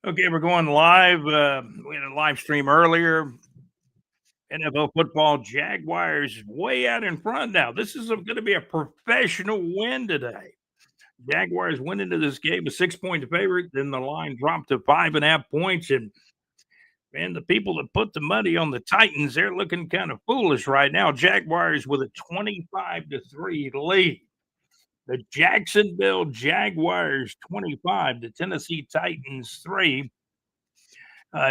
Okay, we're going live. We had a live stream earlier. NFL football, Jaguars way out in front now. This is going to be a professional win today. Jaguars went into this game a 6-point favorite. Then the line dropped to 5.5 points. And man, the people that put the money on the Titans, they're looking kind of foolish right now. Jaguars with a 25-3 lead. The Jacksonville Jaguars 25, the Tennessee Titans 3.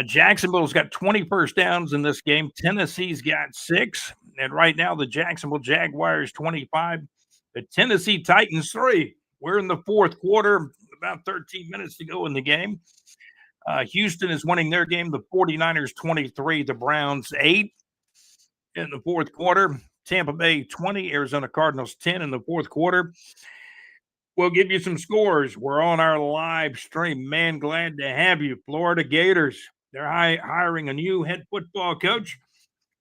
Jacksonville's got 20 first downs in this game. Tennessee's got 6. And right now, the Jacksonville Jaguars 25, the Tennessee Titans 3. We're in the fourth quarter, about 13 minutes to go in the game. Houston is winning their game. The 49ers 23, the Browns 8 in the fourth quarter. Tampa Bay 20, Arizona Cardinals 10 in the fourth quarter. We'll give you some scores. We're on our live stream. Man, glad to have you. Florida Gators, they're hiring a new head football coach.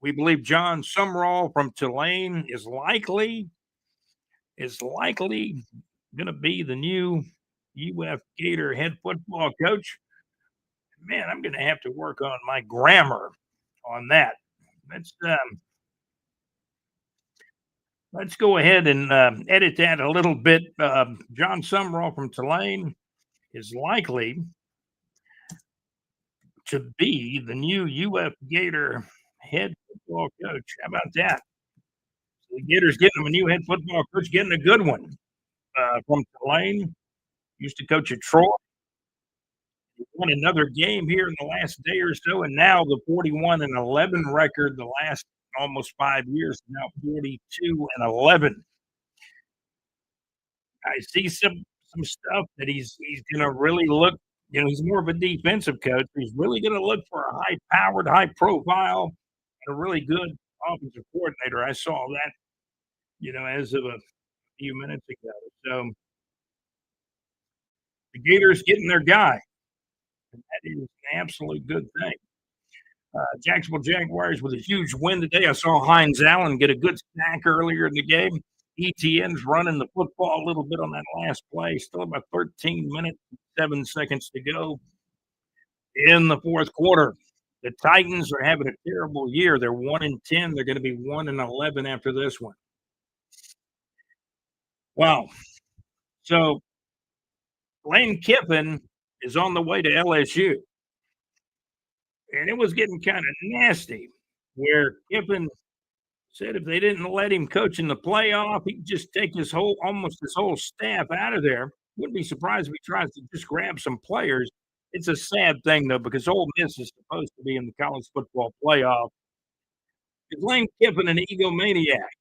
We believe John Sumrall from Tulane is likely going to be the new UF Gator head football coach. Man, I'm going to have to work on my grammar on that. Let's go ahead and edit that a little bit. John Sumrall from Tulane is likely to be the new UF Gator head football coach. How about that? So the Gators getting a new head football coach, getting a good one from Tulane. Used to coach at Troy. He won another game here in the last day or so, and now the 41-11 record the last almost 5 years, now 42-11. I see some stuff that he's going to really look. He's more of a defensive coach. He's really going to look for a high-powered, high-profile, and a really good offensive coordinator. I saw that, as of a few minutes ago. So the Gators getting their guy, and that is an absolute good thing. Jacksonville Jaguars with a huge win today. I saw Hines Allen get a good sack earlier in the game. ETN's running the football a little bit on that last play. Still about 13 minutes, 7 seconds to go in the fourth quarter. The Titans are having a terrible year. They're 1-10. They're going to be 1-11 after this one. Wow. So Lane Kiffin is on the way to LSU. And it was getting kind of nasty where Kiffin said if they didn't let him coach in the playoff, he'd just take almost his whole staff out of there. Wouldn't be surprised if he tries to just grab some players. It's a sad thing, though, because Ole Miss is supposed to be in the college football playoff. Is Lane Kiffin an egomaniac?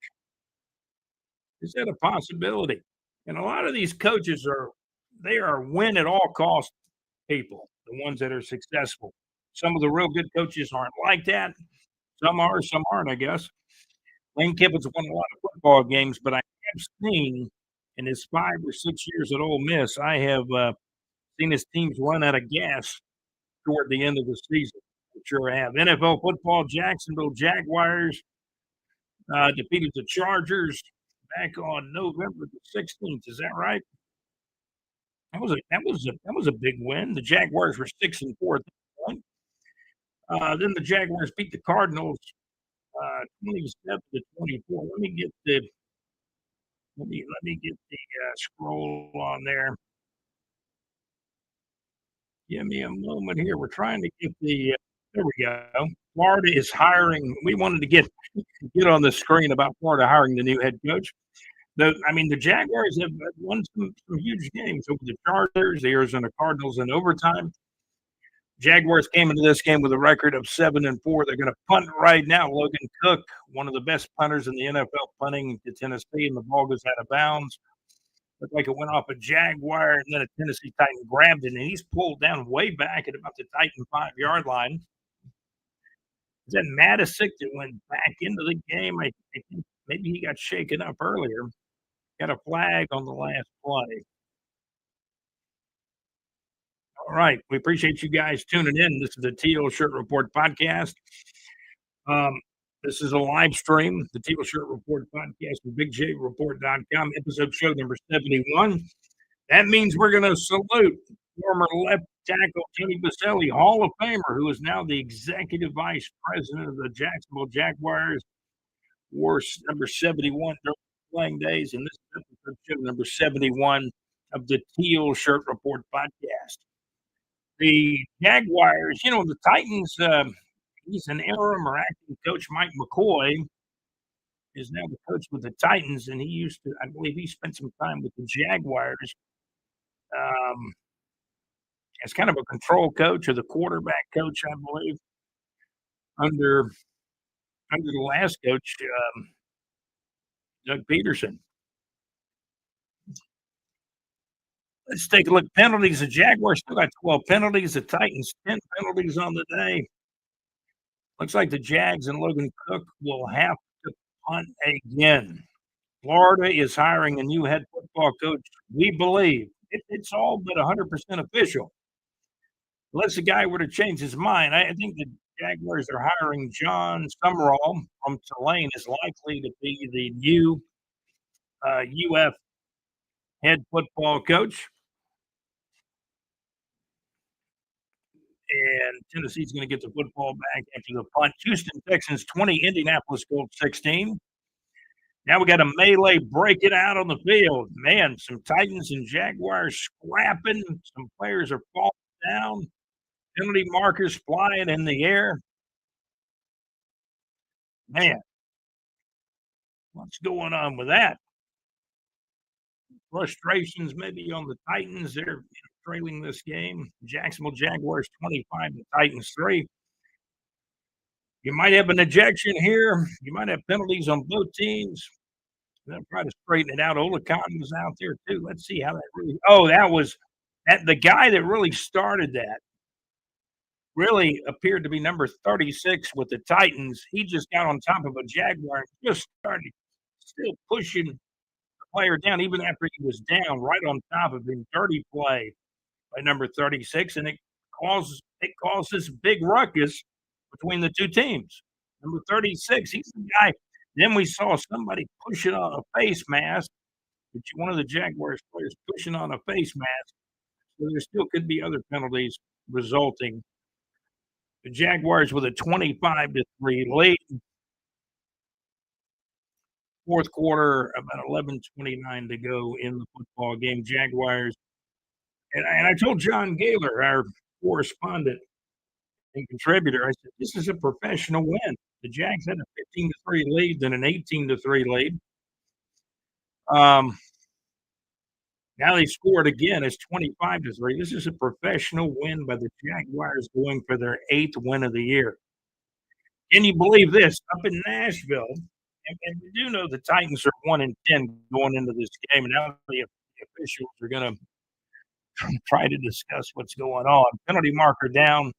Is that a possibility? And a lot of these coaches are win at all cost people, the ones that are successful. Some of the real good coaches aren't like that. Some are, some aren't, I guess. Lane Kiffin's won a lot of football games, but I have seen in his 5 or 6 years at Ole Miss, I have seen his teams run out of gas toward the end of the season. I sure have. NFL football, Jacksonville Jaguars defeated the Chargers back on November the 16th. Is that right? That was a big win. The Jaguars were 6-4 at that point. Then the Jaguars beat the Cardinals 27-24. Let me get the scroll on there. Give me a moment here. We're trying to get there we go. Florida is hiring. We wanted to get on the screen about Florida hiring the new head coach. The Jaguars have won some huge games over the Chargers, the Arizona Cardinals in overtime. Jaguars came into this game with a record of 7-4. They're going to punt right now. Logan Cook, one of the best punters in the NFL, punting to Tennessee, and the ball goes out of bounds. Looked like it went off a Jaguar, and then a Tennessee Titan grabbed it, and he's pulled down way back at about the Titan 5-yard line. Then Matisic that went back into the game. I think maybe he got shaken up earlier. Got a flag on the last play. All right. We appreciate you guys tuning in. This is the Teal Shirt Report podcast. This is a live stream, the Teal Shirt Report podcast from BigJReport.com, episode show number 71. That means we're going to salute former left tackle Tony Baselli, Hall of Famer, who is now the executive vice president of the Jacksonville Jaguars, wore number 71 during playing days, and this is episode show number 71 of the Teal Shirt Report podcast. The Jaguars, the Titans, he's an interim or acting coach. Mike McCoy is now the coach with the Titans, and he used to, I believe, he spent some time with the Jaguars um, as kind of a control coach or the quarterback coach, I believe, under under the last coach, Doug Peterson. Let's take a look. Penalties. The Jaguars still got 12 penalties. The Titans 10 penalties on the day. Looks like the Jags and Logan Cook will have to punt again. Florida is hiring a new head football coach. We believe it's all but 100% official. Unless the guy were to change his mind, I think the Jaguars are hiring John Summerall from Tulane is likely to be the new UF head football coach. And Tennessee's going to get the football back after the punt. Houston Texans 20, Indianapolis Colts 16. Now we got a melee breaking out on the field. Man, some Titans and Jaguars scrapping. Some players are falling down. Penalty markers flying in the air. Man, what's going on with that? Frustrations maybe on the Titans. They're trailing this game. Jacksonville Jaguars 25, the Titans 3. You might have an ejection here. You might have penalties on both teams. They'll try to straighten it out. Olacon was out there too. Let's see how that really. Oh, that was that the guy that really started that. Really appeared to be number 36 with the Titans. He just got on top of a Jaguar and just started still pushing the player down, even after he was down, right on top of him. Dirty play by number 36, and it causes this big ruckus between the two teams. Number 36, he's the guy. Then we saw somebody pushing on a face mask. One of the Jaguars players pushing on a face mask. So there still could be other penalties resulting. The Jaguars with a 25-3 lead. Fourth quarter, about 11:29 to go in the football game. Jaguars. And I told John Gaylor, our correspondent and contributor, I said, this is a professional win. The Jags had a 15-3 lead, then an 18-3 lead. Now they scored again. It's 25-3. This is a professional win by the Jaguars going for their 8th win of the year. Can you believe this? Up in Nashville, and we do know the Titans are 1-10 going into this game, and now the officials are going to try to discuss what's going on. Penalty marker down.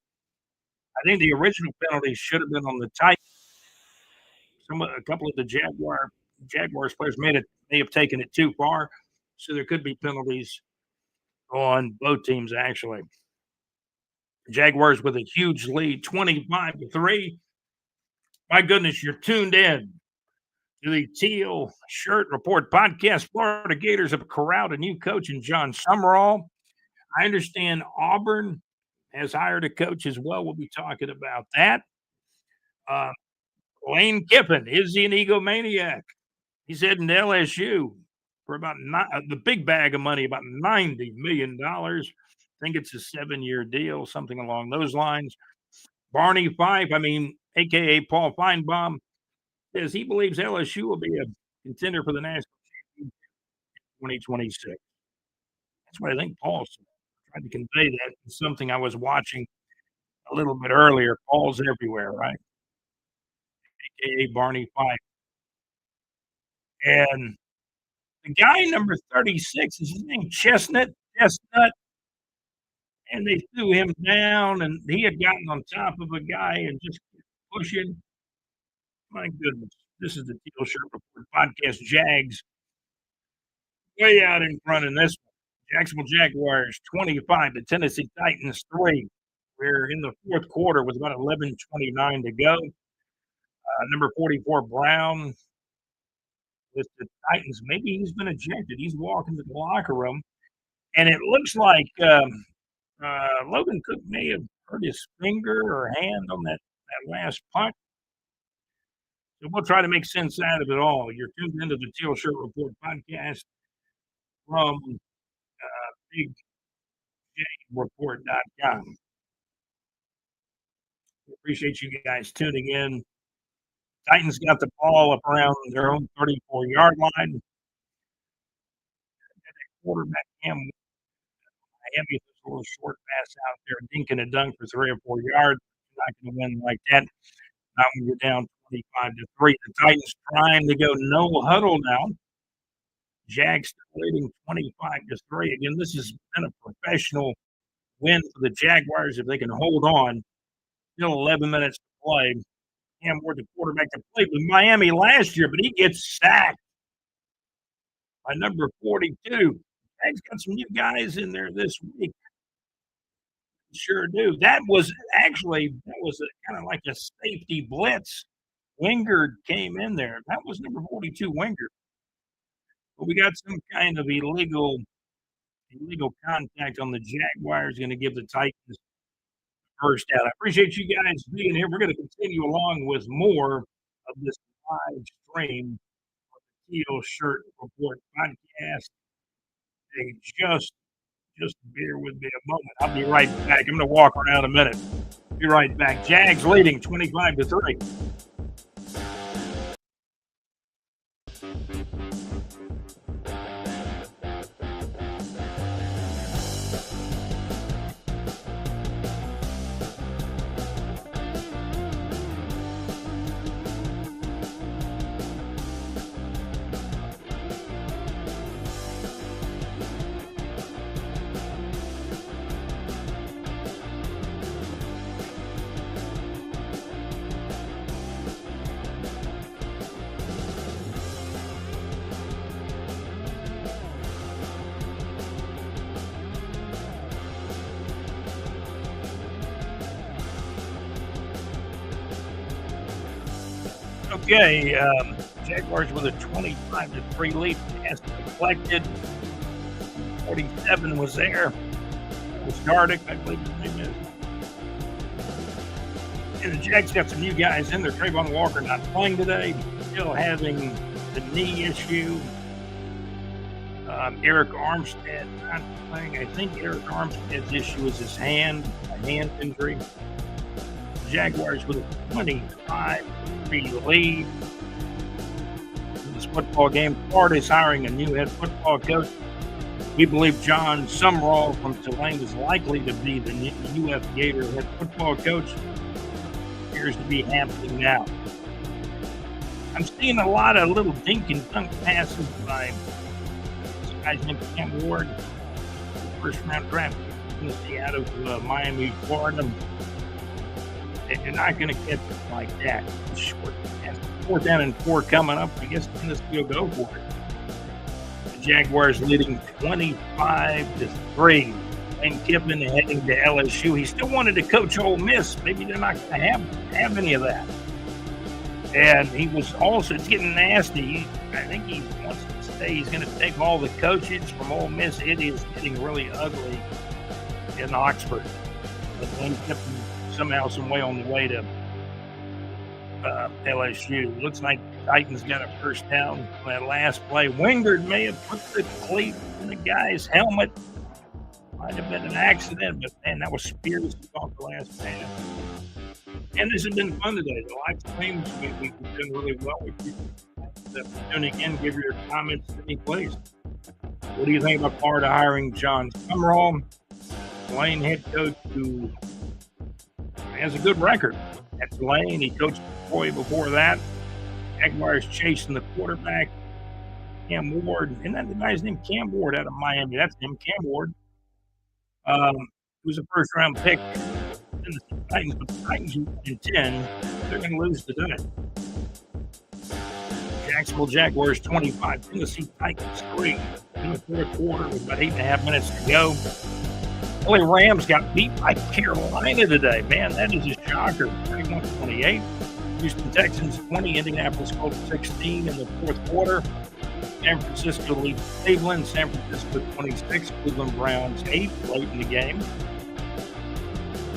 I think the original penalty should have been on the Titans. A couple of the Jaguars players may have taken it too far, so there could be penalties on both teams, actually. Jaguars with a huge lead, 25-3. My goodness, you're tuned in to the Teal Shirt Report podcast. Florida Gators have corralled a new coach in John Summerall. I understand Auburn has hired a coach as well. We'll be talking about that. Lane Kiffin, is he an egomaniac? He's heading to LSU for about the big bag of money, about $90 million. I think it's a 7-year deal, something along those lines. Barney Fife, a.k.a. Paul Feinbaum, says he believes LSU will be a contender for the national championship in 2026. That's what I think Paul said. I tried to convey that in something I was watching a little bit earlier. Paul's everywhere, right? A.k.a. Barney Fife. And the guy number 36 is his name Chestnut, and they threw him down, and he had gotten on top of a guy and just pushing. My goodness, this is the Teal Shirt Report podcast. Jags way out in front in this one. Jacksonville Jaguars 25, the Tennessee Titans 3. We're in the fourth quarter with about 11:29 to go. Number 44 Brown with the Titans. Maybe he's been ejected. He's walking to the locker room, and it looks like Logan Cook may have hurt his finger or hand on that last punt. So we'll try to make sense out of it all. You're tuned into the Teal Shirt Report podcast from BigJReport.com. We appreciate you guys tuning in. Titans got the ball up around their own 34-yard line. Quarterback Cam Miami was a little short pass out there, dink and a dunk for 3 or 4 yards. You're not going to win like that. Not when you're down 25-3. The Titans trying to go no huddle now. Jags leading 25-3. Again, this has been a professional win for the Jaguars if they can hold on. Still 11 minutes to play. Cam Ward, the quarterback that played with Miami last year, but he gets sacked by number 42. Jags got some new guys in there this week. Sure do. That was kind of like a safety blitz. Wingard came in there. That was number 42, Wingard. But we got some kind of illegal contact on the Jaguars, going to give the Titans first out. I appreciate you guys being here. We're going to continue along with more of this live stream of the Teal Shirt Report podcast. Hey, just bear with me a moment. I'll be right back. I'm going to walk around a minute. Be right back. Jags leading 25-3. Okay, Jaguars with a 25-3 lead. Pass deflected. 47 was there. It was Gardick, I believe his name is. And the Jags got some new guys in there. Trayvon Walker not playing today. Still having the knee issue. Eric Armstead not playing. I think Eric Armstead's issue is his hand, a hand injury. Jaguars with a 25-3 lead in this football game. Florida is hiring a new head football coach. We believe John Sumrall from Tulane is likely to be the new UF Gator head football coach. Appears to be happening now. I'm seeing a lot of little dink and dunk passes by this guy's named Cam Ward, first round draft out of Miami, Florida. You're not going to catch it like that. Short. 4th down and 4 coming up. I guess Tennessee will go for it. The Jaguars leading 25-3. And Kiffin heading to LSU. He still wanted to coach Ole Miss. Maybe they're not going to have any of that. And he was also, it's getting nasty. I think he wants to stay. He's going to take all the coaches from Ole Miss. It is getting really ugly in Oxford. But Lane Kiffin somehow, some way on the way to LSU. Looks like Titans got a first down on that last play. Wingard may have put the cleat in the guy's helmet. Might have been an accident, but man, that was Spears who caught the last pass. And this has been fun today. The live streams, we've done really well with you. Tuning in, give your comments to me, please. What do you think about Florida hiring John Sumrall, Tulane head coach who has a good record at Tulane? He coached Troy before that. Jaguars chasing the quarterback, Cam Ward. Isn't that the guy's name? Cam Ward out of Miami. That's him, Cam Ward. He was a first-round pick in the Titans, but the Titans in 10, they're going to lose today. Jacksonville Jaguars 25, Tennessee Titans 3 in the 4th quarter with about 8.5 minutes to go. LA Rams got beat by Carolina today. Man, that is a shocker. 31-28. Houston Texans 20, Indianapolis Colts 16 in the 4th quarter. San Francisco leads Cleveland. San Francisco 26, Cleveland Browns 8 late in the game.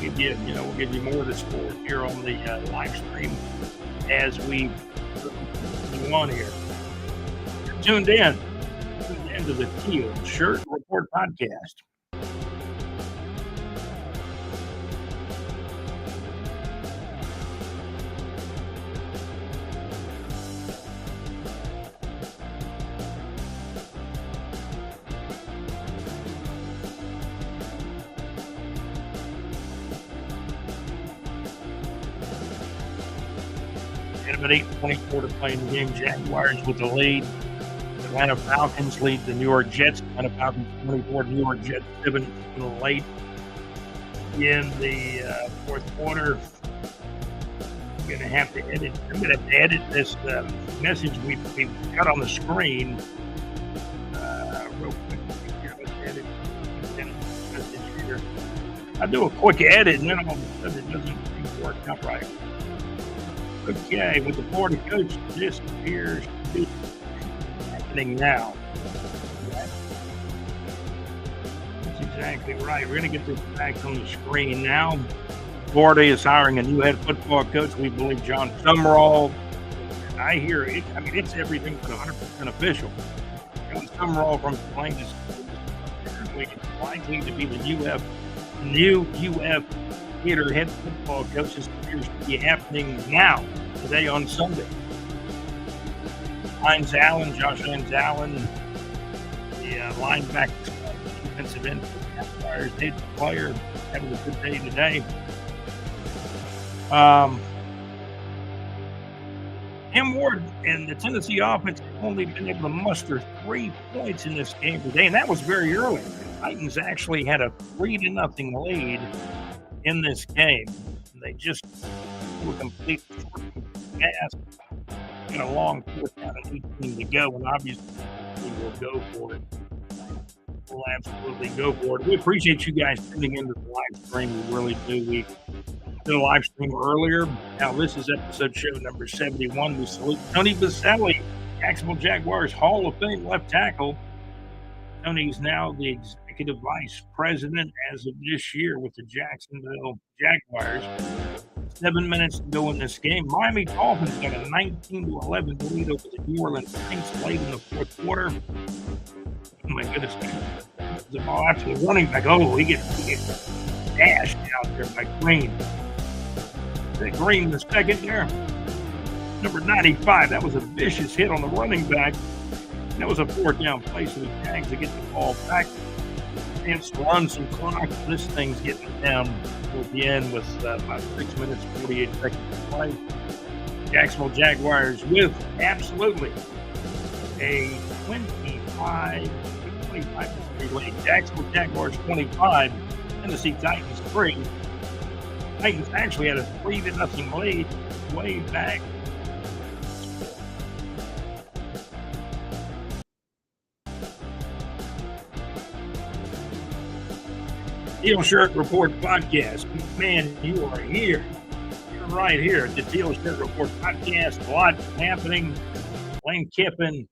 we'll give you more of the sport here on the live stream as we continue on here. You're tuned in to the Teal Shirt Report podcast. At 8:24 to play in the game, Jaguars with the lead. Atlanta Falcons lead the New York Jets. Atlanta Falcons 24, New York Jets 7 late in the fourth quarter. I'm going to have to edit this message we've got on the screen real quick. Let's edit the message here. I do a quick edit, and then all of a sudden it doesn't work out right. Okay, with the Florida coach, this appears to be happening now. That's exactly right. We're going to get this back on the screen now. Florida is hiring a new head football coach. We believe John Summerall. I hear it. I mean, it's everything but 100% official. John Summerall from Tulane is likely to be the new UF Theater head football coach. This appears to be happening now, today on Sunday. Josh Allen, the linebacker, defensive end, Jaguars, did player, having a good day today. Cam Ward and the Tennessee offense have only been able to muster 3 points in this game today, and that was very early. The Titans actually had a 3-0 lead in this game. They just were completely fast in a long fourth down and 18 to go, and obviously we'll go for it. We'll absolutely go for it. We appreciate you guys tuning into the live stream. We really do. We did a live stream earlier. Now this is episode show number 71. We salute Tony Baselli, Jacksonville Jaguars Hall of Fame left tackle. Tony's now the executive vice president as of this year with the Jacksonville Jaguars. 7 minutes to go in this game. Miami Dolphins got a 19-11 lead over the New Orleans Saints late in the fourth quarter. Oh my goodness. The ball after the running back. Oh, he gets dashed out there by Green. Green the second there. Number 95. That was a vicious hit on the running back. That was a fourth down play, so the Jags to get the ball back. Chance to run some clock. This thing's getting down toward the end with about 6 minutes, 48 seconds to play. Jacksonville Jaguars with absolutely a 25 lead. Jacksonville Jaguars 25, Tennessee Titans 3. Titans actually had a 3-0 lead way back. Teal Shirt Report podcast. Man, you are here. You're right here at the Teal Shirt Report podcast. A lot happening. Lane Kiffin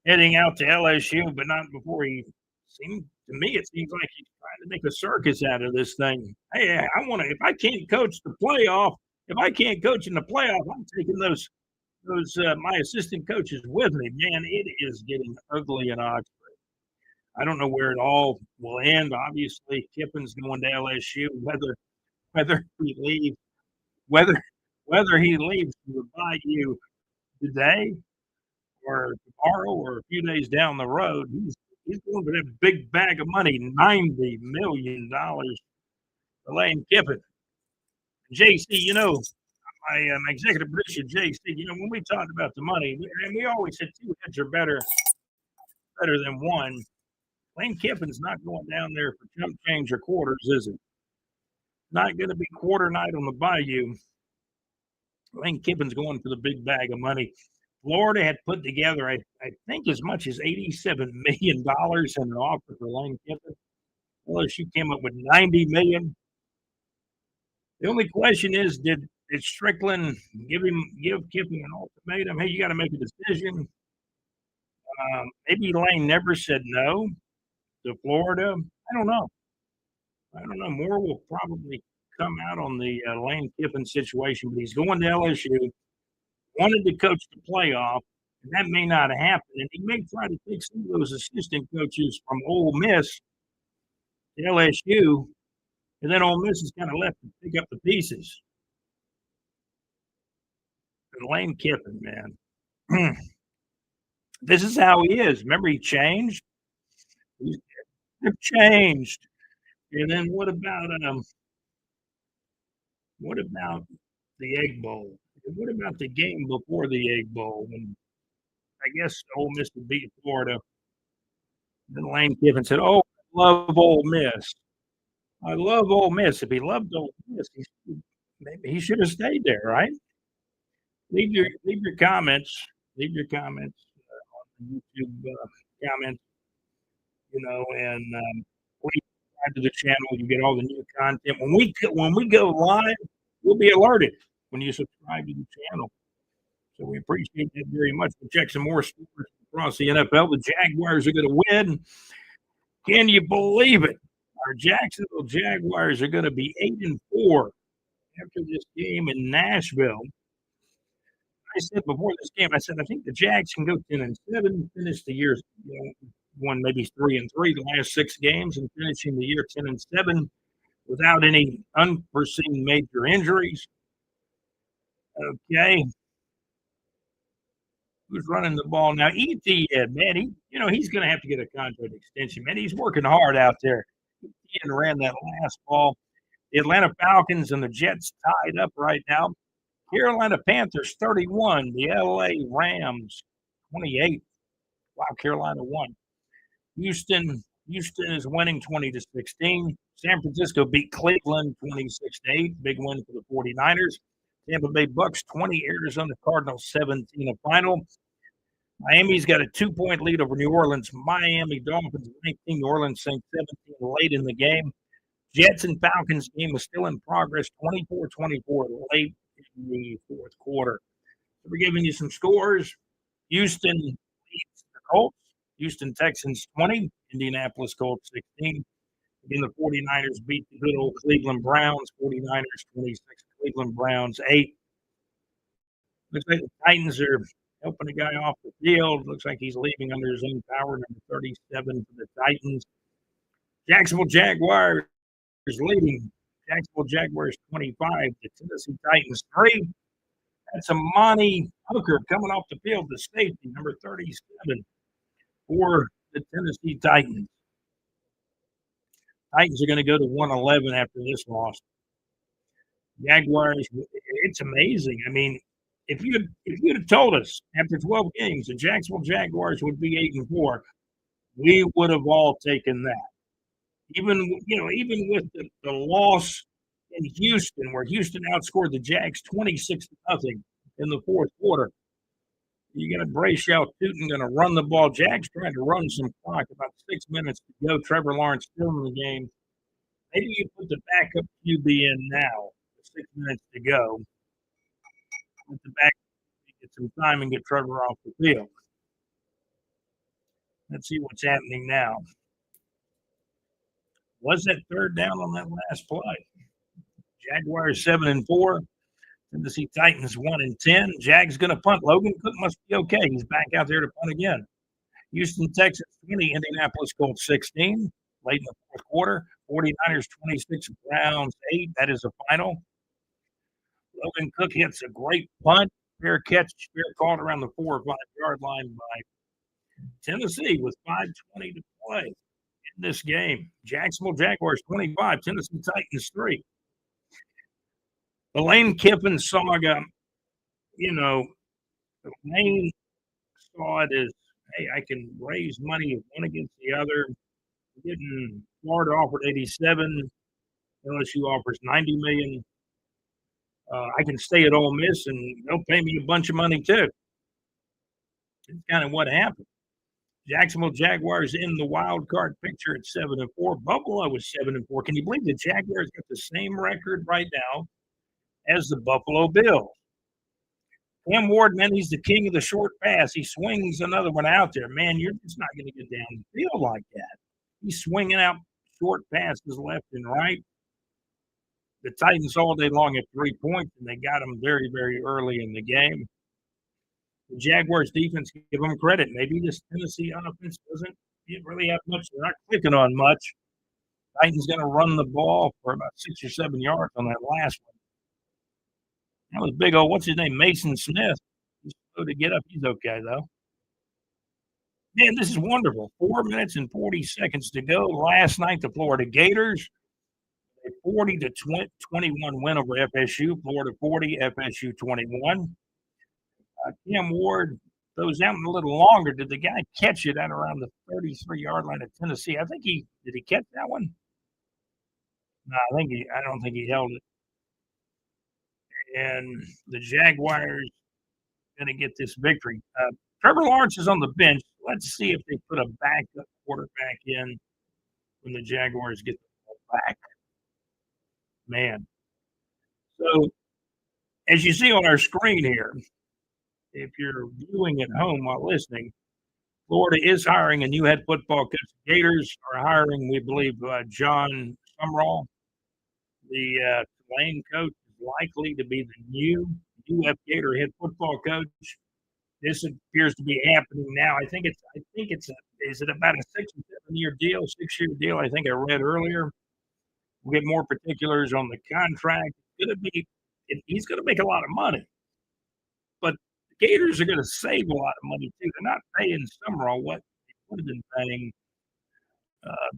heading out to LSU, but not before it seems like he's trying to make a circus out of this thing. Hey, if I can't coach in the playoff, I'm taking those my assistant coaches with me. Man, it is getting ugly in Oxford. I don't know where it all will end. Obviously, Kiffin's going to LSU. Whether he leaves to the Bayou today or tomorrow or a few days down the road, he's going to that big bag of money, $90 million for Lane Kiffin. JC, my executive producer, JC, when we talked about the money, and we always said 2 heads are better than one. Lane Kiffin's not going down there for chump change or quarters, is it? Not going to be quarter night on the Bayou. Lane Kiffin's going for the big bag of money. Florida had put together, I think, as much as $87 million in an offer for Lane Kiffin. LSU came up with $90 million. The only question is, did Strickland give Kiffin an ultimatum? Hey, you got to make a decision. Maybe Lane never said no to Florida. I don't know. More will probably come out on the Lane Kiffin situation, but he's going to LSU. Wanted to coach the playoff, and that may not happen. And he may try to take some of those assistant coaches from Ole Miss to LSU, and then Ole Miss is kind of left to pick up the pieces. And Lane Kiffin, man, this is how he is. Remember, he changed. He's changed. And then what about the Egg Bowl? What about the game before the Egg Bowl when I guess Ole Miss would beat Florida? Then Lane Kiffin said, "Oh, I love Ole Miss. I love Ole Miss. If he loved Ole Miss, maybe he should have stayed there, right?" Leave your comments. Leave your comments on the YouTube comments. And please subscribe to the channel. You get all the new content when we go live. You'll be alerted when you subscribe to the channel. So we appreciate that very much. We'll check some more scores across the NFL. The Jaguars are going to win. Can you believe it? Our Jacksonville Jaguars are going to be 8-4 after this game in Nashville. I said before this game, I think the Jags can go 10-7, finish the year, won maybe 3-3 the last 6 games, and finishing the year 10-7 without any unforeseen major injuries. Okay. Who's running the ball now? Etienne, man, he's going to have to get a contract extension, man. He's working hard out there. Etienne ran that last ball. The Atlanta Falcons and the Jets tied up right now. Carolina Panthers 31, the LA Rams 28. Wow, Carolina won. Houston is winning 20-16. San Francisco beat Cleveland 26-8. Big win for the 49ers. Tampa Bay Bucks 20, Arizona Cardinals 17 a final. Miami's got a 2-point lead over New Orleans. Miami Dolphins 19, New Orleans Saints 17 late in the game. Jets and Falcons game was still in progress, 24-24 late in the fourth quarter. So we're giving you some scores. Houston leads the Colts. Houston Texans 20, Indianapolis Colts 16. Again, the 49ers beat the good old Cleveland Browns, 49ers 26, Cleveland Browns 8. Looks like the Titans are helping a guy off the field. Looks like he's leaving under his own power, number 37 for the Titans. Jacksonville Jaguars leading. Jacksonville Jaguars 25, the Tennessee Titans 3. That's Amani Hooker coming off the field, the safety, number 37 for the Tennessee Titans. Titans are going to go to 1-11 after this loss. Jaguars, it's amazing. I mean, if you'd have told us after 12 games the Jacksonville Jaguars would be 8-4, we would have all taken that. Even with the loss in Houston, where Houston outscored the Jags 26-0 in the fourth quarter. You got to brace out Tootin going to run the ball. Jags trying to run some clock, about 6 minutes to go. Trevor Lawrence still in the game. Maybe you put the backup QB in now, 6 minutes to go. Put the back, get some time and get Trevor off the field. Let's see what's happening now. Was that third down on that last play? Jaguars 7-4. Tennessee Titans 1-10. Jags going to punt. Logan Cook must be okay. He's back out there to punt again. Houston Texans 20, Indianapolis Colts 16. Late in the fourth quarter. 49ers 26, Browns 8. That is the final. Logan Cook hits a great punt. Fair catch, fair caught around the 4 or 5 yard line by Tennessee with 5:20 to play in this game. Jacksonville Jaguars 25, Tennessee Titans 3. The Lane Kiffin saga, Lane saw it as, hey, I can raise money one against the other. Getting Florida offered 87, LSU offers 90 million. I can stay at Ole Miss and they'll pay me a bunch of money too. It's kind of what happened. Jacksonville Jaguars in the wild card picture at 7-4. Buffalo was 7-4. Can you believe the Jaguars got the same record right now as the Buffalo Bills? Cam Ward, man, he's the king of the short pass. He swings another one out there. Man, you're just not going to get down the field like that. He's swinging out short passes left and right. the Titans all day long at 3 points, and they got them very, very early in the game. The Jaguars defense, give them credit. Maybe this Tennessee offense doesn't really have much. They're not clicking on much. Titans going to run the ball for about 6 or 7 yards on that last one. That was big old, what's his name, Mason Smith. He's slow to get up. He's okay, though. Man, this is wonderful. 4 minutes and 40 seconds to go. Last night, the Florida Gators, a 40-21 win over FSU. Florida 40, FSU 21. Cam Ward goes out a little longer. Did the guy catch it at around the 33-yard line of Tennessee? I think did he catch that one? No, I don't think he held it. And the Jaguars going to get this victory. Trevor Lawrence is on the bench. Let's see if they put a backup quarterback in when the Jaguars get the ball back. Man. So, as you see on our screen here, if you're viewing at home while listening, Florida is hiring a new head football coach. Gators are hiring, we believe, John Sumrall. The Tulane coach is likely to be the new UF Gator head football coach. This appears to be happening now. I think it's is it about a 6 or 7 year deal, 6-year deal? I think I read earlier. We'll get more particulars on the contract. He's going to make a lot of money, but the Gators are going to save a lot of money too. They're not paying Summerall what they would have been paying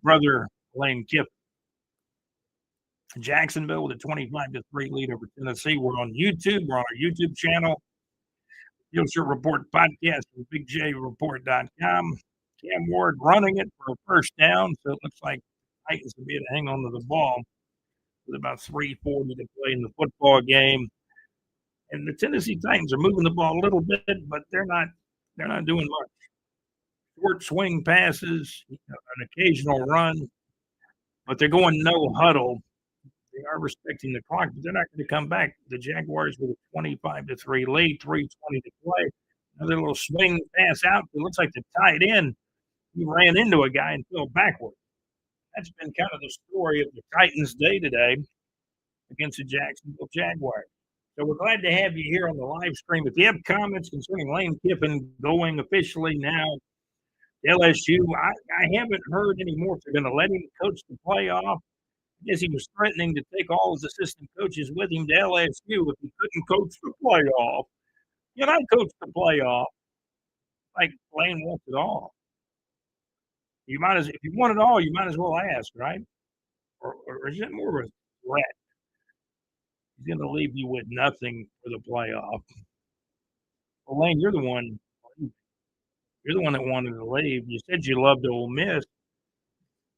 brother Lane Kiffin. Jacksonville with a 25-3 lead over Tennessee. We're on YouTube. We're on our YouTube channel. Field Shirt Report podcast from BigJReport.com. Cam Ward running it for a first down, so it looks like the Titans will be able to hang on to the ball with about 3:40 to play in the football game. And the Tennessee Titans are moving the ball a little bit, but they're not doing much. Short swing passes, an occasional run, but they're going no huddle. They are respecting the clock, but they're not going to come back. The Jaguars with a 25-3 lead, 3:20 to play. Another little swing pass out. It looks like the tight end, he ran into a guy and fell backward. That's been kind of the story of the Titans' day today against the Jacksonville Jaguars. So we're glad to have you here on the live stream. If you have comments concerning Lane Kiffin going officially now to LSU, I haven't heard anymore if they're going to let him coach the playoff. I guess he was threatening to take all his assistant coaches with him to LSU if he couldn't coach the playoff. You know, I coach the playoff like Lane wants it all. If you want it all, you might as well ask, right? Or is it more of a threat? He's going to leave you with nothing for the playoff. Well, Lane, you're the one that wanted to leave. You said you loved Ole Miss,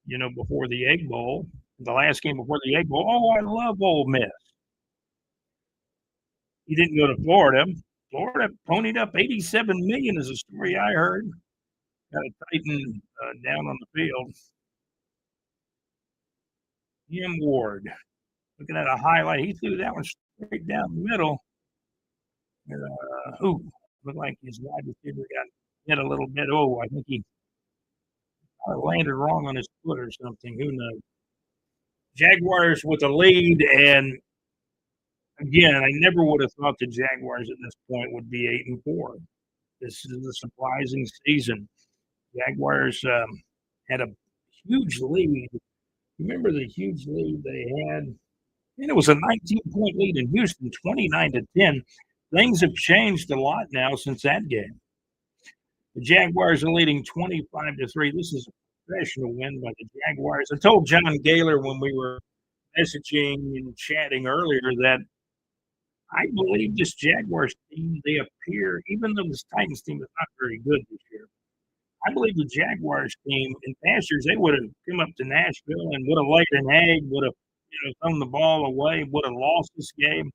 before the Egg Bowl. The last game before the Egg Bowl. Oh, I love Ole Miss. He didn't go to Florida. Florida ponied up $87 million is a story I heard. Got a Titan down on the field. Cam Ward. Looking at a highlight. He threw that one straight down the middle. Looked like his wide receiver got hit a little bit. Oh, I think he landed wrong on his foot or something. Who knows? Jaguars with a lead, and again, I never would have thought the Jaguars at this point would be 8-4. This is a surprising season. Jaguars had a huge lead. Remember the huge lead they had? And it was a 19-point lead in Houston, 29-10. Things have changed a lot now since that game. The Jaguars are leading 25-3. This is a professional win by the Jaguars. I told John Gaylor when we were messaging and chatting earlier that I believe this Jaguars team, they appear, even though this Titans team is not very good this year, I believe the Jaguars team in past years, they would have come up to Nashville and would have laid an egg, would have thrown the ball away, would have lost this game.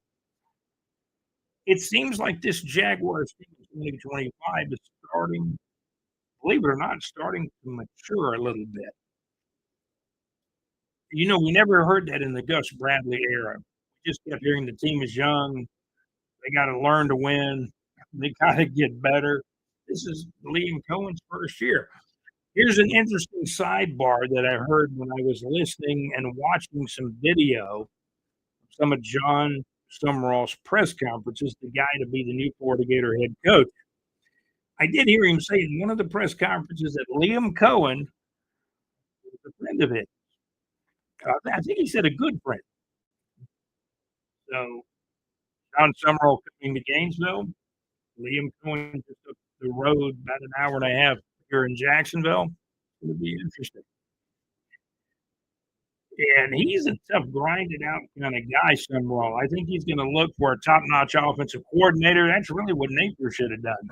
It seems like this Jaguars team in 2025 is starting, believe it or not, starting to mature a little bit. We never heard that in the Gus Bradley era. We just kept hearing the team is young. They got to learn to win. They got to get better. This is Liam Cohen's first year. Here's an interesting sidebar that I heard when I was listening and watching some video some of John Summerall's press conferences, the guy to be the new Florida Gator head coach. I did hear him say in one of the press conferences that Liam Cohen was a friend of his. I think he said a good friend. So John Summerall coming to Gainesville, Liam Cohen just up the road about an hour and a half here in Jacksonville. It'll be interesting. And he's a tough, grinded out kind of guy, Summerall. I think he's going to look for a top-notch offensive coordinator. That's really what Napier should have done.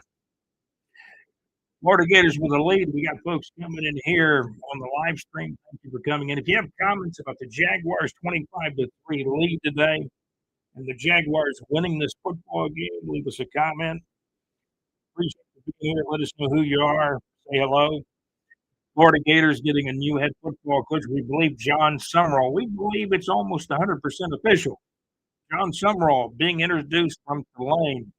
Florida Gators with a lead. We got folks coming in here on the live stream. Thank you for coming in. If you have comments about the Jaguars' 25-3 lead today and the Jaguars winning this football game, leave us a comment. Appreciate you being here. Let us know who you are. Say hello. Florida Gators getting a new head football coach. We believe John Summerall. We believe it's almost 100% official. John Summerall being introduced from Tulane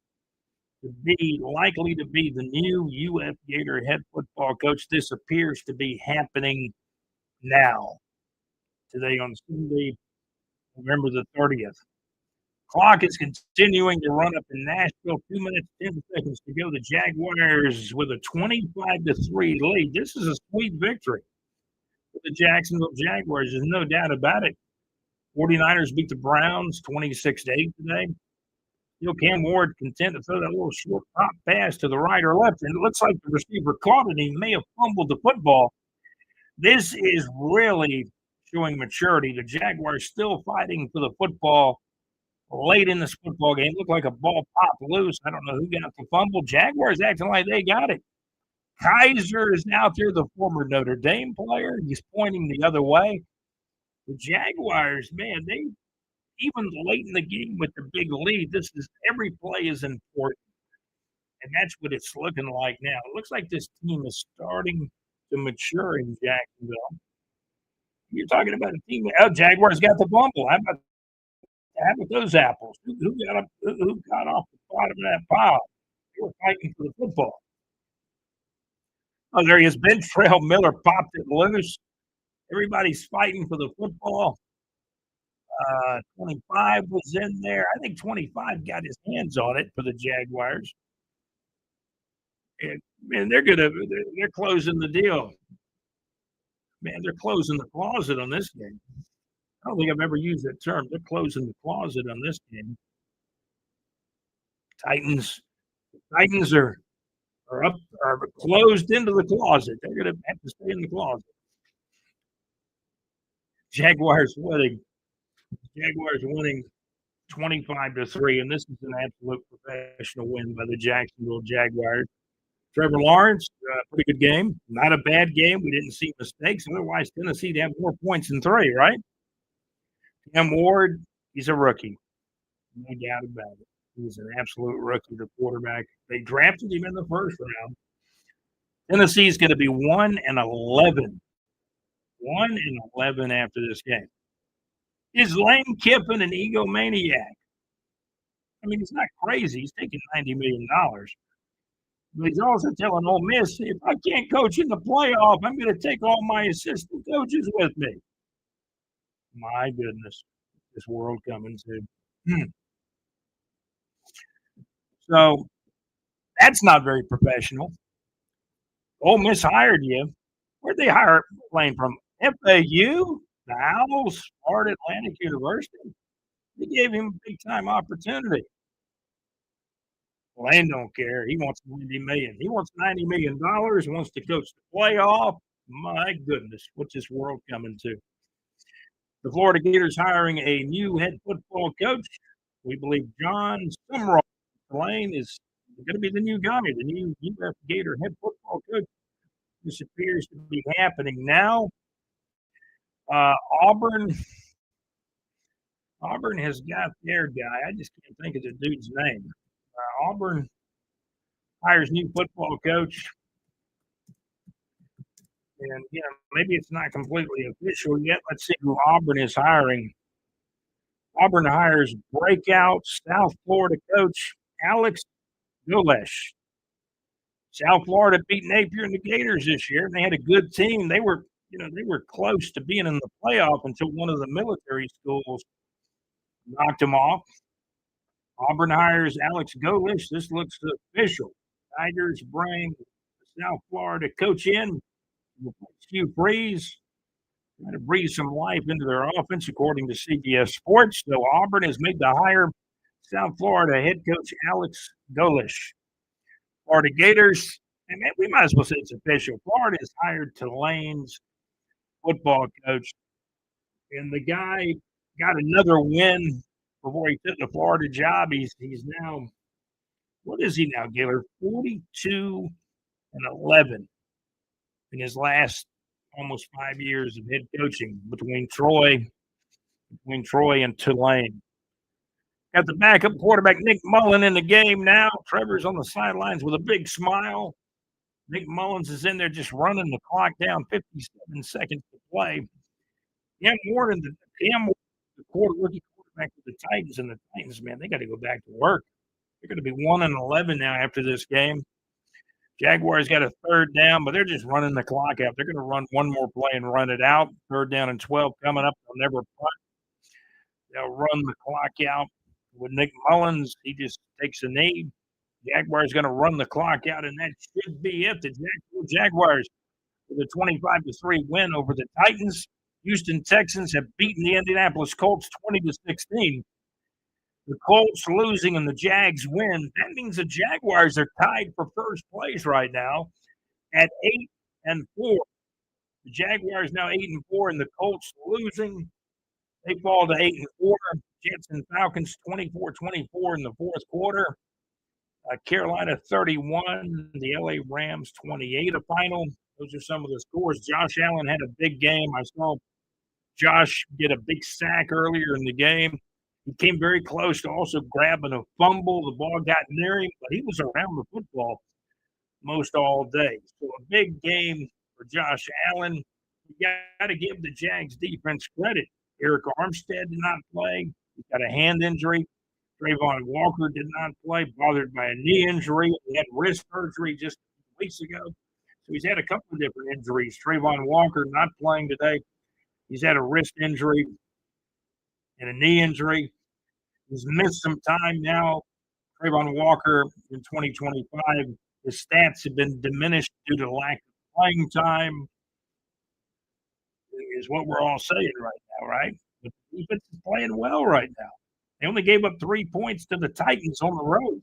to be likely to be the new UF Gator head football coach. This appears to be happening now. Today on Sunday, November the 30th. Clock is continuing to run up in Nashville. 2 minutes, 10 seconds to go. The Jaguars with a 25-3 lead. This is a sweet victory for the Jacksonville Jaguars. There's no doubt about it. 49ers beat the Browns 26-8 today. Still Cam Ward content to throw that little short pop pass to the right or left, and it looks like the receiver caught it. He may have fumbled the football. This is really showing maturity. The Jaguars still fighting for the football. Late in this football game, looked like a ball popped loose. I don't know who got the fumble. Jaguars acting like they got it. Kaiser is out there, the former Notre Dame player. He's pointing the other way. The Jaguars, man, they even late in the game with the big lead. Every play is important, and that's what it's looking like now. It looks like this team is starting to mature in Jacksonville. You're talking about a team. Oh, Jaguars got the fumble. How about those apples? Who got off the bottom of that pile? They were fighting for the football. Oh, there he is. Ventrell Miller popped it loose. Everybody's fighting for the football. 25 was in there. I think 25 got his hands on it for the Jaguars. And man, they're closing the deal. Man, they're closing the closet on this game. I don't think I've ever used that term. They're closing the closet on this game. Titans are closed into the closet. They're going to have to stay in the closet. Jaguars winning 25-3, and this is an absolute professional win by the Jacksonville Jaguars. Trevor Lawrence, pretty good game. Not a bad game. We didn't see mistakes. Otherwise, Tennessee'd have more points than 3, right? Cam Ward, he's a rookie. No doubt about it. He's an absolute rookie, the quarterback. They drafted him in the first round. Tennessee's going to be 1-11. 1-11 after this game. Is Lane Kiffin an egomaniac? I mean, he's not crazy. He's taking $90 million. But he's also telling Ole Miss, if I can't coach in the playoff, I'm going to take all my assistant coaches with me. My goodness, this world coming to. So that's not very professional. Ole Miss hired you. Where'd they hire Lane from? FAU? The Owls? Florida Atlantic University? They gave him a big-time opportunity. Lane don't care. He wants $90 million. He wants $90 million, wants to coach the playoff. My goodness, what's this world coming to? The Florida Gators hiring a new head football coach. We believe John Summerall Lane is going to be the new guy, the new UF Gator head football coach. This appears to be happening now. Auburn has got their guy. I just can't think of the dude's name. Auburn hires new football coach. And, maybe it's not completely official yet. Let's see who Auburn is hiring. Auburn hires breakout South Florida coach Alex Golesh. South Florida beat Napier and the Gators this year. They had a good team. They were close to being in the playoff until one of the military schools knocked him off. Auburn hires Alex Golish. This looks official. Tigers bring South Florida coach in. Hugh Freeze trying to breathe some life into their offense, according to CBS Sports. So Auburn has made the hire. South Florida head coach Alex Golish. Florida Gators, and we might as well say it's official. Florida has hired Tulane's football coach, and the guy got another win before he took the Florida job. He's now, what is he now, Gaylor? 42-11 in his last almost 5 years of head coaching between Troy and Tulane. Got the backup quarterback Nick Mullen in the game now. Trevor's on the sidelines with a big smile. Nick Mullins is in there just running the clock down, 57 seconds to play. Cam Ward, the rookie quarterback for the Titans, and the Titans, man, they got to go back to work. They're going to be 1-11 now after this game. Jaguars got a third down, but they're just running the clock out. They're going to run one more play and run it out. Third down and 12 coming up. They'll never punt. They'll run the clock out. With Nick Mullins, he just takes a knee. Jaguars going to run the clock out, and that should be it. The Jaguars with a 25-3 win over the Titans. Houston Texans have beaten the Indianapolis Colts 20-16. The Colts losing and the Jags win. That means the Jaguars are tied for first place right now at 8-4. The Jaguars now 8-4, and the Colts losing. They fall to 8-4. Jets and Falcons 24-24 in the fourth quarter. Carolina 31, the LA Rams 28 a final. Those are some of the scores. Josh Allen had a big game. I saw Josh get a big sack earlier in the game. He came very close to also grabbing a fumble. The ball got near him, but he was around the football most all day. So a big game for Josh Allen. You got to give the Jags defense credit. Eric Armstead did not play. He's got a hand injury. Trayvon Walker did not play, bothered by a knee injury. He had wrist surgery just weeks ago. So he's had a couple of different injuries. Trayvon Walker not playing today. He's had a wrist injury and a knee injury. He's missed some time now. Trayvon Walker in 2025, his stats have been diminished due to lack of playing time, is what we're all saying right now, right? But the defense is playing well right now. They only gave up 3 points to the Titans on the road.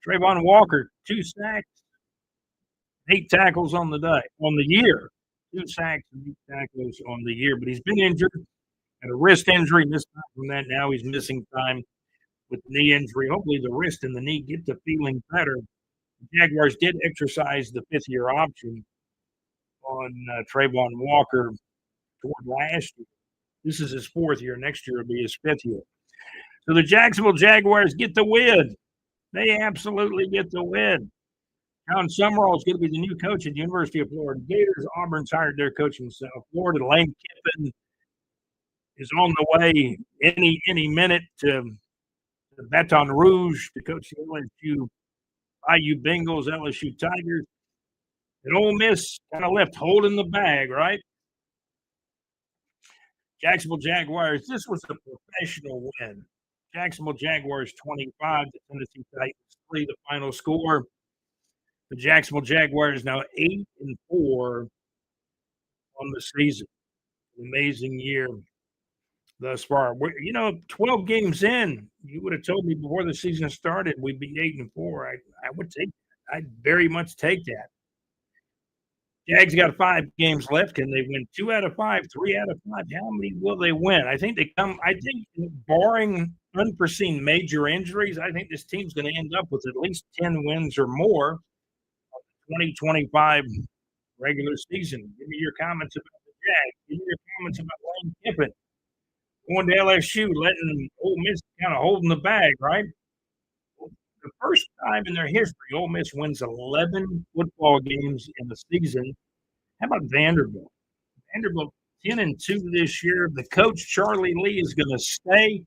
Trayvon Walker, 2 sacks, 8 tackles on the year. 2 sacks and 8 tackles on the year. But he's been injured, had a wrist injury, missed time from that. Now he's missing time with knee injury. Hopefully the wrist and the knee get to feeling better. The Jaguars did exercise the 5th-year option on Trayvon Walker toward last year. This is his 4th year. Next year will be his 5th year. So the Jacksonville Jaguars get the win. They absolutely get the win. John Summerall is going to be the new coach at the University of Florida Gators. Auburn's hired their coach in South Florida. Lane Kiffin is on the way any minute to Baton Rouge to coach the LSU IU Bengals, LSU Tigers. And Ole Miss kind of left holding the bag, right? Jacksonville Jaguars, this was a professional win. Jacksonville Jaguars 25, the Tennessee Titans 3, the final score. The Jacksonville Jaguars now 8-4 on the season. Amazing year thus far. 12 games in, you would have told me before the season started we'd be 8-4. I would take that. I'd very much take that. Jags got 5 games left. Can they win 2 out of 5, 3 out of 5? How many will they win? I think barring unforeseen major injuries, I think this team's going to end up with at least 10 wins or more of the 2025 regular season. Give me your comments about the Jags. Give me your comments about Lane Kiffin going to LSU, letting Ole Miss kind of holding the bag, right? The first time in their history, Ole Miss wins 11 football games in the season. How about Vanderbilt? Vanderbilt 10-2 this year. The coach, Charlie Lee, is going to stay.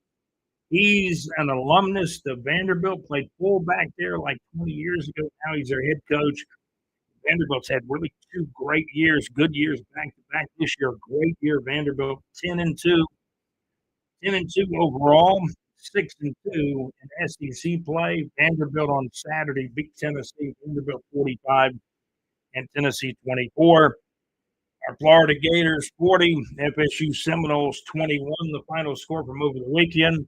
He's an alumnus of Vanderbilt, played fullback there like 20 years ago. Now he's their head coach. Vanderbilt's had really 2 great years, good years back-to-back. This year, a great year. Vanderbilt 10-2. 10-2 overall, 6-2 in SEC play. Vanderbilt on Saturday beat Tennessee. Vanderbilt 45 and Tennessee 24. Our Florida Gators 40, FSU Seminoles 21. The final score from over the weekend.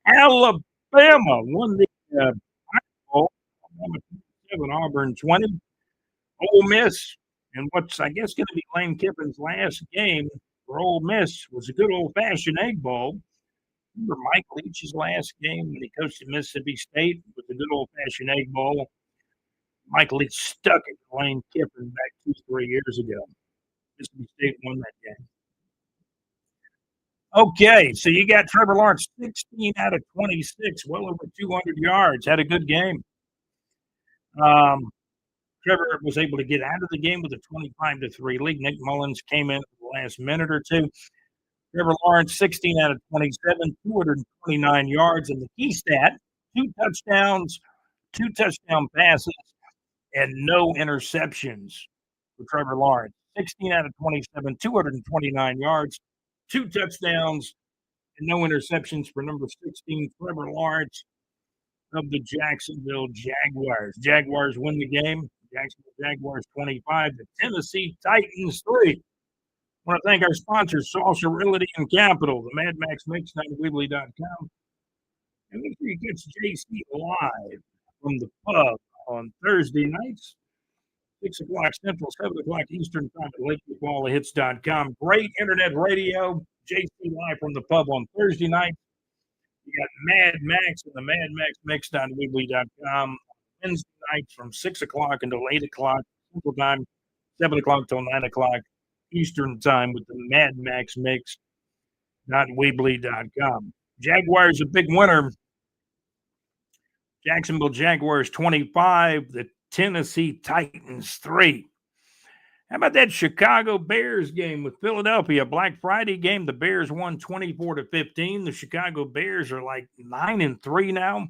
Alabama won the Iron Bowl. Alabama 27, Auburn 20. Ole Miss, and what's I guess going to be Lane Kiffin's last game for Ole Miss was a good old-fashioned Egg Bowl. Remember Mike Leach's last game when he coached at Mississippi State with the good old-fashioned Egg Bowl? Mike Leach stuck it to Lane Kiffin back 2-3 years ago. Mississippi State won that game. Okay, so you got Trevor Lawrence, 16 out of 26, well over 200 yards. Had a good game. Trevor was able to get out of the game with a 25-3 lead. Nick Mullins came in for the last minute or two. Trevor Lawrence, 16 out of 27, 229 yards. And the key stat, 2 touchdowns, 2 touchdown passes, and no interceptions for Trevor Lawrence. 16 out of 27, 229 yards, 2 touchdowns, and no interceptions for number 16, Trevor Lawrence of the Jacksonville Jaguars. Jaguars win the game. Jacksonville Jaguars 25, the Tennessee Titans 3. I want to thank our sponsors, Salsa Realty and Capital, the Mad Max Mix, Weebly.com. And make sure you catch JC live from the pub on Thursday nights, 6 o'clock Central, 7 o'clock Eastern Time at LakeWallahits.com. Great internet radio. JC live from the pub on Thursday night. You got Mad Max and the Mad Max Mix.Weebly.com. Wednesday nights from 6 o'clock until 8 o'clock Central Time, 7 o'clock till 9 o'clock Eastern Time with the Mad Max Mix.Weebly.com. Jaguars a big winner. Jacksonville Jaguars 25, the Tennessee Titans 3. How about that Chicago Bears game with Philadelphia? Black Friday game, the Bears won 24-15. The Chicago Bears are like 9-3 now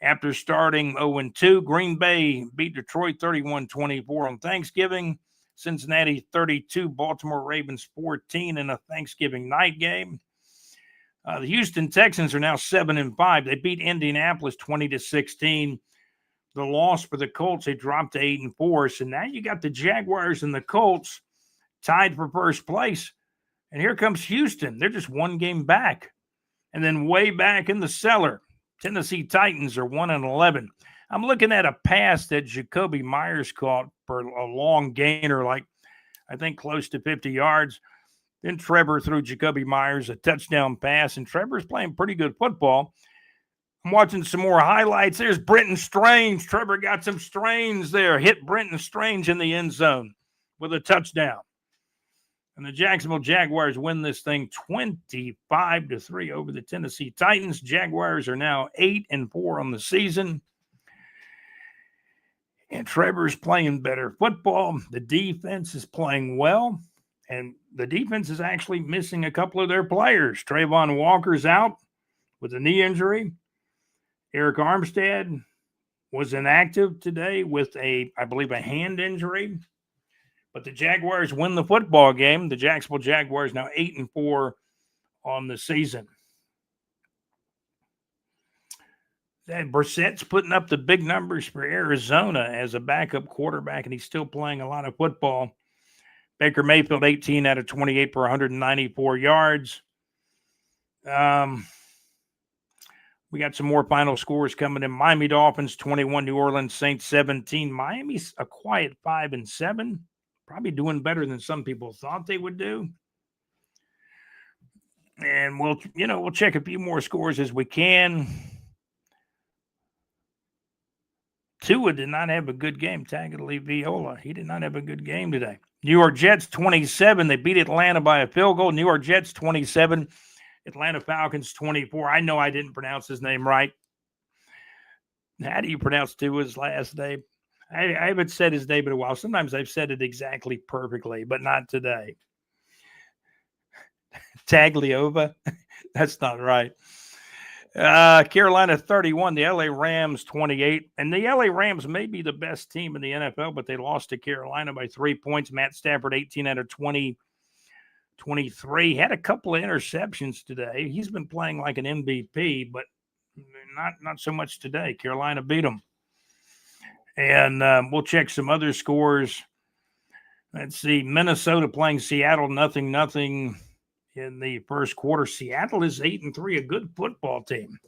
after starting 0-2. Green Bay beat Detroit 31-24 on Thanksgiving. Cincinnati 32, Baltimore Ravens 14 in a Thanksgiving night game. The Houston Texans are now 7-5. They beat Indianapolis 20-16. The loss for the Colts, they dropped to 8-4. So now you got the Jaguars and the Colts tied for first place. And here comes Houston. They're just one game back. And then way back in the cellar, Tennessee Titans are 1-11. I'm looking at a pass that Jacoby Myers caught for a long gainer, like I think close to 50 yards. Then Trevor threw Jacoby Myers a touchdown pass, and Trevor's playing pretty good football. I'm watching some more highlights. There's Brenton Strange. Trevor got some Strange there. Hit Brenton Strange in the end zone with a touchdown. And the Jacksonville Jaguars win this thing 25-3 over the Tennessee Titans. Jaguars are now 8-4 on the season. And Trevor's playing better football. The defense is playing well. And the defense is actually missing a couple of their players. Trayvon Walker's out with a knee injury. Eric Armstead was inactive today with I believe, a hand injury. But the Jaguars win the football game. The Jacksonville Jaguars now 8-4 on the season. That Brissett's putting up the big numbers for Arizona as a backup quarterback, and he's still playing a lot of football. Baker Mayfield, 18 out of 28 for 194 yards. We got some more final scores coming in. Miami Dolphins, 21. New Orleans Saints, 17. Miami's a quiet 5-7. Probably doing better than some people thought they would do. And we'll check a few more scores as we can. Tua did not have a good game. Tagovailoa, he did not have a good game today. New York Jets 27. They beat Atlanta by a field goal. New York Jets 27. Atlanta Falcons 24. I know I didn't pronounce his name right. How do you pronounce Tua's last name? I haven't said his name in a while. Sometimes I've said it exactly perfectly, but not today. Tagliova? That's not right. Carolina 31, the LA Rams 28. And the LA Rams may be the best team in the NFL, but they lost to Carolina by 3 points. Matt Stafford, 18 out of 20, 23. Had a couple of interceptions today. He's been playing like an MVP, but not so much today. Carolina beat them. And we'll check some other scores. Let's see. Minnesota playing Seattle, 0-0 in the first quarter. Seattle is 8-3, a good football team.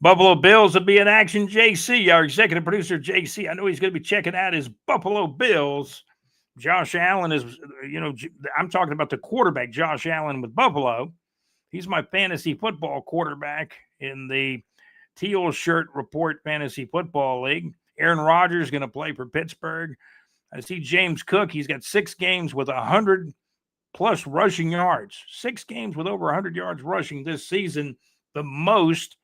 Buffalo Bills will be in action. JC, our executive producer, JC, I know he's going to be checking out his Buffalo Bills. Josh Allen is, I'm talking about the quarterback, Josh Allen with Buffalo. He's my fantasy football quarterback in the Teal Shirt Report Fantasy Football League. Aaron Rodgers is going to play for Pittsburgh. I see James Cook. He's got 6 games with 100-plus rushing yards. 6 games with over 100 yards rushing this season, the most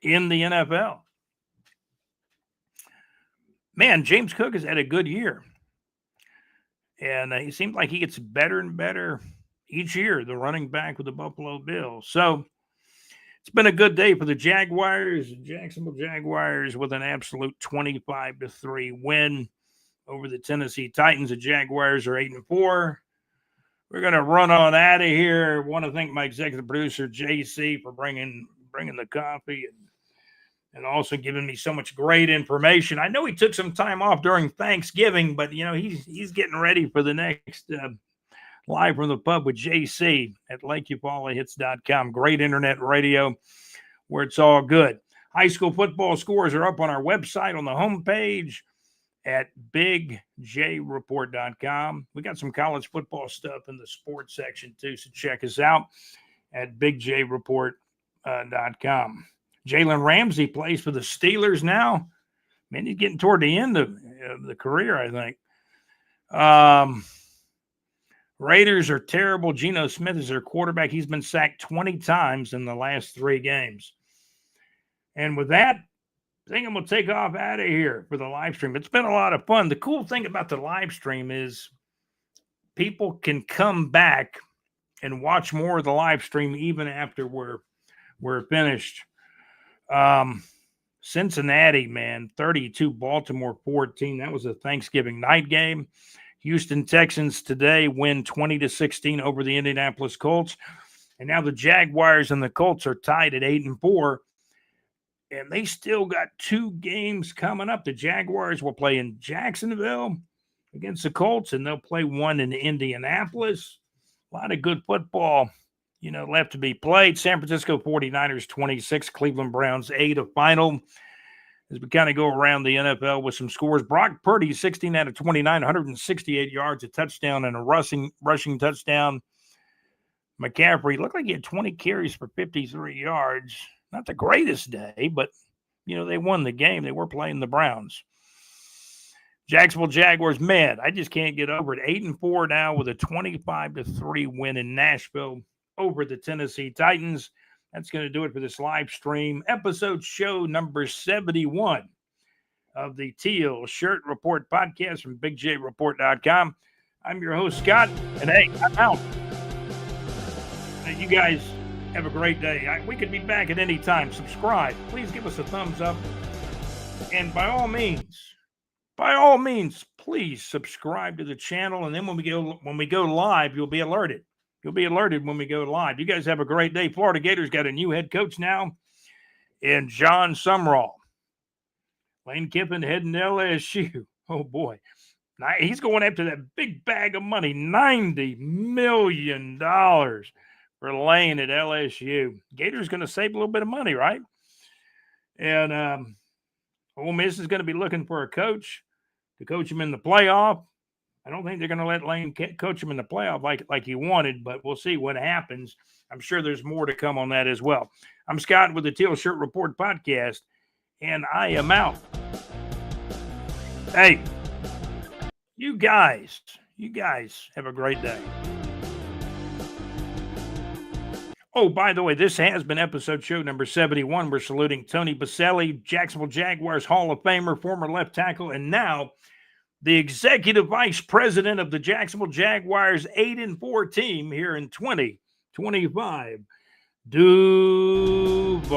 in the NFL. Man, James Cook has had a good year. And he seems like he gets better and better each year, the running back with the Buffalo Bills. So it's been a good day for the Jaguars. Jacksonville Jaguars with an absolute 25-3 win over the Tennessee Titans. The Jaguars are 8-4. We're going to run on out of here. I want to thank my executive producer, JC, for bringing the coffee and also giving me so much great information. I know he took some time off during Thanksgiving, but, he's getting ready for the next Live from the Pub with JC at LakeUpallahits.com. Great internet radio where it's all good. High school football scores are up on our website on the homepage at bigjreport.com. We got some college football stuff in the sports section too, so check us out at bigjreport.com. Jalen Ramsey plays for the Steelers now. Man, he's getting toward the end of the career, I think. Raiders are terrible. Geno Smith is their quarterback. He's been sacked 20 times in the last 3 games. And with that, I think I'm going to take off out of here for the live stream. It's been a lot of fun. The cool thing about the live stream is people can come back and watch more of the live stream even after we're finished. Cincinnati, man, 32, Baltimore 14. That was a Thanksgiving night game. Houston Texans today win 20-16 over the Indianapolis Colts. And now the Jaguars and the Colts are tied at 8-4. And they still got 2 games coming up. The Jaguars will play in Jacksonville against the Colts, and they'll play one in Indianapolis. A lot of good football, left to be played. San Francisco 49ers 26, Cleveland Browns 8, a final. As we kind of go around the NFL with some scores, Brock Purdy, 16 out of 29, 168 yards, a touchdown, and a rushing touchdown. McCaffrey looked like he had 20 carries for 53 yards. Not the greatest day, but, they won the game. They were playing the Browns. Jacksonville Jaguars, man, I just can't get over it. 8-4 now with a 25-3 win in Nashville over the Tennessee Titans. That's going to do it for this live stream. Show number 71 of the Teal Shirt Report podcast from bigjreport.com. I'm your host, Scott, and hey, I'm out. You guys have a great day. We could be back at any time. Subscribe. Please give us a thumbs up. And by all means, please subscribe to the channel. And then when we go live, you'll be alerted. You'll be alerted when we go live. You guys have a great day. Florida Gators got a new head coach now in John Sumrall. Lane Kiffin heading to LSU. Oh, boy. Now, he's going after that big bag of money, $90 million for Lane at LSU. Gators going to save a little bit of money, right? And Ole Miss is going to be looking for a coach to coach him in the playoff. I don't think they're going to let Lane coach him in the playoff like he wanted, but we'll see what happens. I'm sure there's more to come on that as well. I'm Scott with the Teal Shirt Report podcast, and I am out. Hey, you guys have a great day. Oh, by the way, this has been show number 71. We're saluting Tony Baselli, Jacksonville Jaguars Hall of Famer, former left tackle, and now the executive vice president of the Jacksonville Jaguars 8-4 team here in 2025, Duval